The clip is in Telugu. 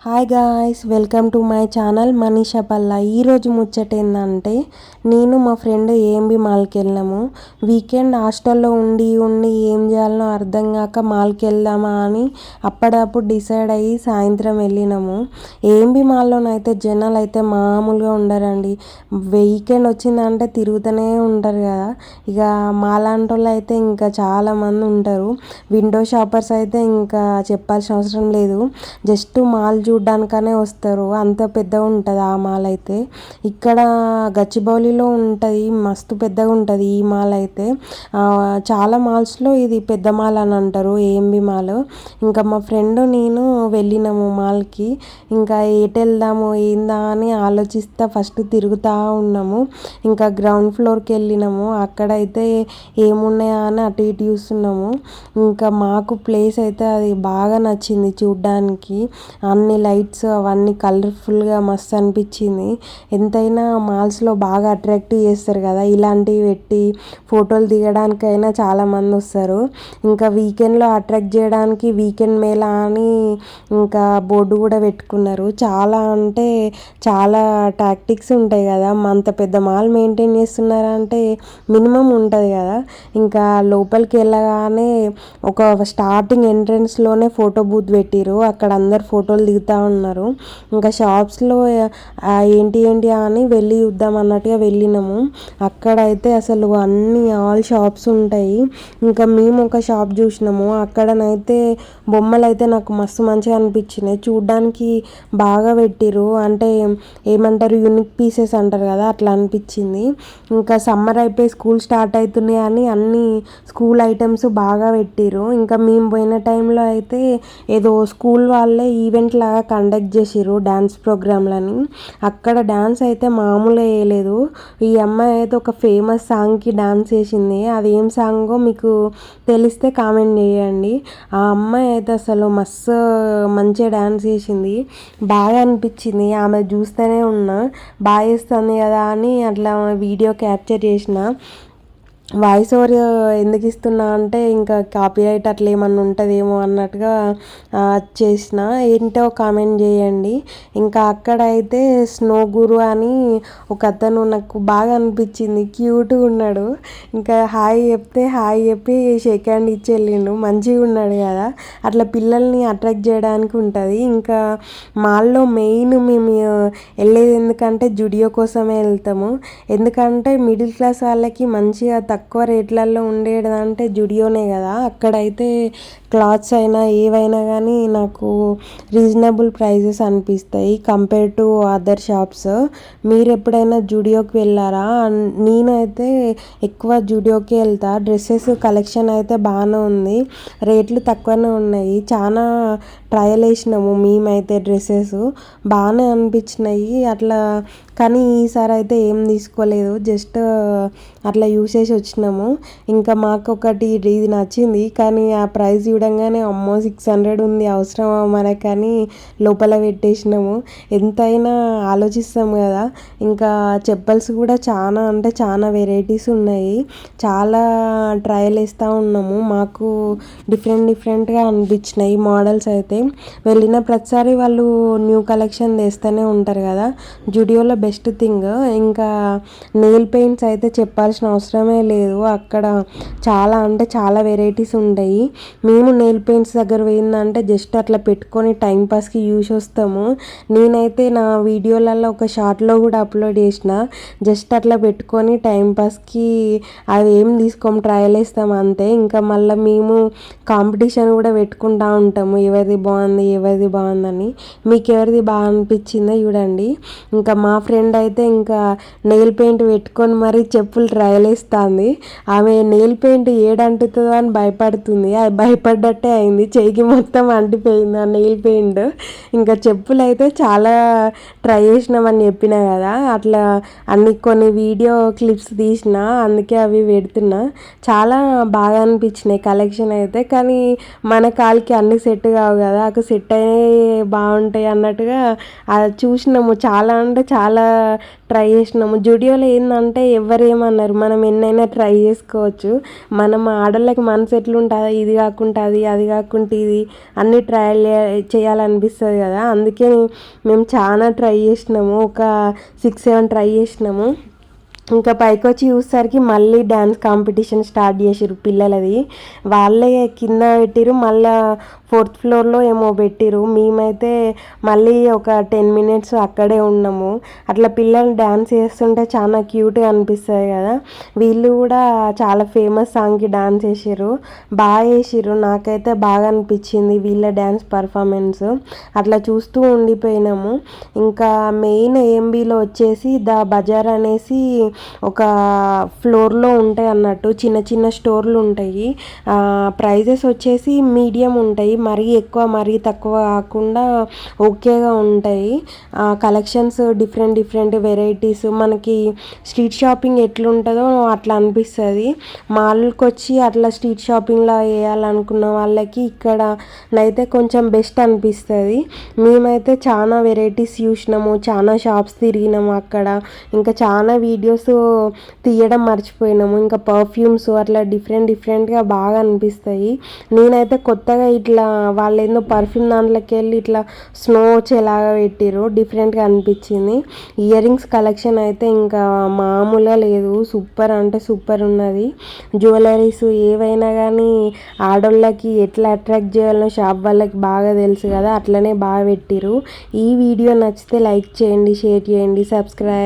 Hi guys, welcome to my channel Manisha Palla. ఈరోజు ముచ్చట ఏంటంటే, నేను మా ఫ్రెండ్ ఏఎంబి మాల్కి వెళ్ళాము. వీకెండ్ హాస్టల్లో ఉండి ఏం చేయాలనో అర్థం కాక మాల్కి వెళ్దామా అని అప్పుడప్పుడు డిసైడ్ అయ్యి సాయంత్రం వెళ్ళినాము. ఏఎంబి మాల్లోనైతే జనాలు అయితే మామూలుగా ఉండరండి. వీకెండ్ వచ్చిందంటే తిరుగుతూనే ఉంటారు కదా. ఇక మాలాంటి వాళ్ళు అయితే ఇంకా చాలామంది ఉంటారు. విండో షాపర్స్ అయితే ఇంకా చెప్పాల్సిన అవసరం లేదు. జస్ట్ మాల్ చూడ్డానికనే వస్తారు, అంత పెద్దగా ఉంటుంది ఆ మాల్ అయితే. ఇక్కడ గచ్చిబౌలిలో ఉంటుంది, మస్తు పెద్దగా ఉంటుంది ఈ మాల్ అయితే. చాలా మాల్స్లో ఇది పెద్ద మాల్ అని అంటారు, ఏఎంబి మాల్. ఇంకా మా ఫ్రెండ్ నేను వెళ్ళినాము మాల్కి. ఇంకా ఎటు వెళ్దాము ఏందా అని ఆలోచిస్తా ఫస్ట్ తిరుగుతూ ఉన్నాము. ఇంకా గ్రౌండ్ ఫ్లోర్కి వెళ్ళినాము. అక్కడైతే ఏమున్నాయా అని అటు ఇటు చూస్తున్నాము. ఇంకా మాకు ప్లేస్ అయితే అది బాగా నచ్చింది చూడ్డానికి. అన్ని లైట్స్ అవన్నీ కలర్ఫుల్గా మస్తు అనిపించింది. ఎంతైనా మాల్స్లో బాగా అట్రాక్టివ్ చేస్తారు కదా, ఇలాంటివి పెట్టి ఫోటోలు దిగడానికైనా చాలామంది వస్తారు. ఇంకా వీకెండ్లో అట్రాక్ట్ చేయడానికి వీకెండ్ మేళా అని ఇంకా బోర్డు కూడా పెట్టుకున్నారు. చాలా అంటే చాలా టాక్టిక్స్ ఉంటాయి కదా, అంత పెద్ద మాల్ మెయింటైన్ చేస్తున్నారంటే మినిమం ఉంటుంది కదా. ఇంకా లోపలికి వెళ్ళగానే ఒక స్టార్టింగ్ ఎంట్రన్స్లోనే ఫోటో బూత్ పెట్టిరు, అక్కడ అందరు ఫోటోలు దిగుతూ ఉన్నారు. ఇంకా షాప్స్లో ఏంటి అని వెళ్ళి చూద్దాం అన్నట్టుగా వెళ్ళినాము. అక్కడైతే అసలు అన్ని ఆల్ షాప్స్ ఉంటాయి. ఇంకా మేము ఒక షాప్ చూసినాము, అక్కడనైతే బొమ్మలు అయితే నాకు మస్తు మంచిగా అనిపించినాయి. చూడ్డానికి బాగా పెట్టిరు, అంటే ఏమంటారు యూనిక్ పీసెస్ అంటారు కదా, అట్లా అనిపించింది. ఇంకా సమ్మర్ అయిపోయి స్కూల్ స్టార్ట్ అవుతున్నాయి అని అన్ని స్కూల్ ఐటమ్స్ బాగా పెట్టిరు. ఇంకా మేము పోయిన టైంలో అయితే ఏదో స్కూల్ వాళ్ళే ఈవెంట్ లాగా కండక్ట్ చేసిర్రు, డ్యాన్స్ ప్రోగ్రాంలని. అక్కడ డ్యాన్స్ అయితే మామూలుగా వేయలేదు. ఈ అమ్మాయి అయితే ఒక ఫేమస్ సాంగ్కి డ్యాన్స్ వేసింది. అది ఏం సాంగో మీకు తెలిస్తే కామెంట్ చేయండి. ఆ అమ్మాయి అయితే అసలు మస్తు మంచిగా డ్యాన్స్ చేసింది, బాగా అనిపించింది. ఆమె చూస్తూనే ఉన్నా, బాగా చేస్తుంది కదా అని అట్లా వీడియో క్యాప్చర్ చేసిన. వాయిస్ ఓవర్ ఎందుకు ఇస్తున్నా అంటే ఇంకా కాపీరైట్ అట్లా ఏమన్నా ఉంటుందేమో అన్నట్టుగా చేసిన. ఏంటో కామెంట్ చేయండి. ఇంకా అక్కడైతే స్నో గురు అని ఒక అతను నాకు బాగా అనిపించింది, క్యూట్గా ఉన్నాడు. ఇంకా హాయ్ చెప్తే హాయ్ చెప్పి షేక్ హ్యాండ్ ఇచ్చి వెళ్ళిండు, మంచిగా ఉన్నాడు కదా. అట్లా పిల్లల్ని అట్రాక్ట్ చేయడానికి ఉంటుంది. ఇంకా మాల్లో మెయిన్ మేము వెళ్ళేది ఎందుకంటే జుడియో కోసమే వెళ్తాము. ఎందుకంటే మిడిల్ క్లాస్ వాళ్ళకి మంచిగా తక్కువ రేట్లలో ఉండేదంటే జుడియోనే కదా. అక్కడైతే క్లాత్స్ అయినా ఏవైనా కానీ నాకు రీజనబుల్ ప్రైజెస్ అనిపిస్తాయి కంపేర్ టు అదర్ షాప్స్. మీరు ఎప్పుడైనా జుడియోకి వెళ్ళారా? నేనైతే ఎక్కువ జుడియోకి వెళ్తా. డ్రెస్సెస్ కలెక్షన్ అయితే బాగానే ఉంది, రేట్లు తక్కువనే ఉన్నాయి. చాలా ట్రయల్ వేసినాము మేమైతే, డ్రెస్సెస్ బాగానే అనిపించినాయి అట్లా. కానీ ఈసారి అయితే ఏం తీసుకోలేదు, జస్ట్ అట్లా యూస్ చేసి వచ్చినాము. ఇంకా మాకు ఒకటి ఇది నచ్చింది, కానీ ఆ ప్రైస్ చూడంగానే అమ్మో 600 ఉంది, అవసరమా మనకని లోపల పెట్టేసినాము. ఎంతైనా ఆలోచిస్తాం కదా. ఇంకా చెప్పల్స్ కూడా చాలా అంటే చాలా వెరైటీస్ ఉన్నాయి. చాలా ట్రయల్ వేస్తూ ఉన్నాము, మాకు డిఫరెంట్గా అనిపించినాయి మోడల్స్ అయితే. వెళ్ళిన ప్రతిసారి వాళ్ళు న్యూ కలెక్షన్ తెస్తూనే ఉంటారు కదా, జుడియోలో బెస్ట్ థింగ్. ఇంకా నెయిల్ పెయింట్స్ అయితే చెప్పాల్సిన అవసరమే లేదు, అక్కడ చాలా అంటే చాలా వెరైటీస్ ఉంటాయి. మేము నెయిల్ పెయింట్స్ దగ్గర పోయిందంటే జస్ట్ అట్లా పెట్టుకొని టైంపాస్కి యూస్ వస్తాము. నేనైతే నా వీడియోలలో ఒక షార్ట్లో కూడా అప్లోడ్ చేసిన, జస్ట్ అట్లా పెట్టుకొని టైంపాస్కి అవి ఏం తీసుకోము, ట్రయల్ వేస్తాము అంతే. ఇంకా మళ్ళీ మేము కాంపిటీషన్ కూడా పెట్టుకుంటూ ఉంటాము, ఎవరిది బాగుందని. మీకు ఎవరిది బాగా అనిపించిందో చూడండి. ఇంకా మా ఫ్రెండ్ అయితే ఇంకా నెయిల్ పెయింట్ పెట్టుకొని మరీ చెప్పులు ట్రయల్ వేస్తుంది. ఆమె నెయిల్ పెయింట్ ఏడంటుతుందో అని భయపడుతుంది, అది భయపడ్డట్టే అయింది, చెయ్యికి మొత్తం అంటిపోయింది ఆ నెయిల్ పెయింట్. ఇంకా చెప్పులు అయితే చాలా ట్రై చేసినామని చెప్పిన కదా, అట్లా కొన్ని వీడియో క్లిప్స్ తీసిన, అందుకే అవి పెడుతున్నా. చాలా బాగా అనిపించినాయి కలెక్షన్ అయితే. కానీ మన కాలికి అన్ని సెట్ కావు కదా, అక్కడ సెట్ అయ్యే బాగుంటాయి అన్నట్టుగా చూసినాము. చాలా అంటే చాలా ట్రై చేసినాము. జుడియోలో ఏంటంటే ఎవరు ఏమన్నారు, మనం ఎన్నైనా ట్రై చేసుకోవచ్చు. మనం ఆడోళ్ళకి మనసు ఎట్లుంటుంది, ఇది కాకుండా అది కాకుండా ఇది అన్నీ ట్రయల్ చేయాలనిపిస్తుంది కదా. అందుకే మేము చాలా ట్రై చేసినాము, ఒక 6-7 ట్రై చేసినాము. ఇంకా పైకి వచ్చి చూసేసరికి మళ్ళీ డ్యాన్స్ కాంపిటీషన్ స్టార్ట్ చేసిర్రు పిల్లలది. వాళ్ళే కింద పెట్టిరు, మళ్ళీ 4th ఫ్లోర్లో ఏమో పెట్టిరు. మేమైతే మళ్ళీ ఒక 10 మినిట్స్ అక్కడే ఉన్నాము. అట్లా పిల్లలు డ్యాన్స్ చేస్తుంటే చాలా క్యూట్గా అనిపిస్తుంది కదా. వీళ్ళు కూడా చాలా ఫేమస్ సాంగ్కి డ్యాన్స్ చేసిర్రు, బాగా చేసిర్రు. నాకైతే బాగా అనిపించింది వీళ్ళ డ్యాన్స్ పర్ఫార్మెన్స్. అట్లా చూస్తూ ఉండిపోయినాము. ఇంకా మెయిన్ ఏఎంబీలో వచ్చేసి ద బజార్ అనేసి ఒక ఫ్లోర్లో ఉంటాయి అన్నట్టు, చిన్న చిన్న స్టోర్లు ఉంటాయి. ప్రైజెస్ వచ్చేసి మీడియం ఉంటాయి, మరీ ఎక్కువ మరీ తక్కువ కాకుండా ఓకేగా ఉంటాయి. కలెక్షన్స్ డిఫరెంట్ వెరైటీస్, మనకి స్ట్రీట్ షాపింగ్ ఎట్లుంటుందో అట్లా అనిపిస్తుంది. మాల్కి వచ్చి అట్లా స్ట్రీట్ షాపింగ్లా వేయాలనుకున్న వాళ్ళకి ఇక్కడ నైతే కొంచెం బెస్ట్ అనిపిస్తుంది. మేమైతే చాలా వెరైటీస్ చూసినాము, చాలా షాప్స్ తిరిగినాము అక్కడ. ఇంకా చాలా వీడియోస్ తీయడం మర్చిపోయినాము. ఇంకా పర్ఫ్యూమ్స్ అట్లా డిఫరెంట్గా బాగా అనిపిస్తాయి. నేనైతే కొత్తగా ఇట్లా వాళ్ళు ఏందో పర్ఫ్యూమ్ దాంట్లోకి వెళ్ళి ఇట్లా స్నో వచ్చేలాగా పెట్టిరు, డిఫరెంట్గా అనిపించింది. ఇయర్ రింగ్స్ కలెక్షన్ అయితే ఇంకా మామూలుగా లేదు, సూపర్ అంటే సూపర్ ఉన్నది. జ్యువెలరీస్ ఏవైనా కానీ ఆడోళ్ళకి ఎట్లా అట్రాక్ట్ చేయాలో షాప్ వాళ్ళకి బాగా తెలుసు కదా, అట్లనే బాగా పెట్టిరు. ఈ వీడియో నచ్చితే లైక్ చేయండి, షేర్ చేయండి, సబ్స్క్రైబ్.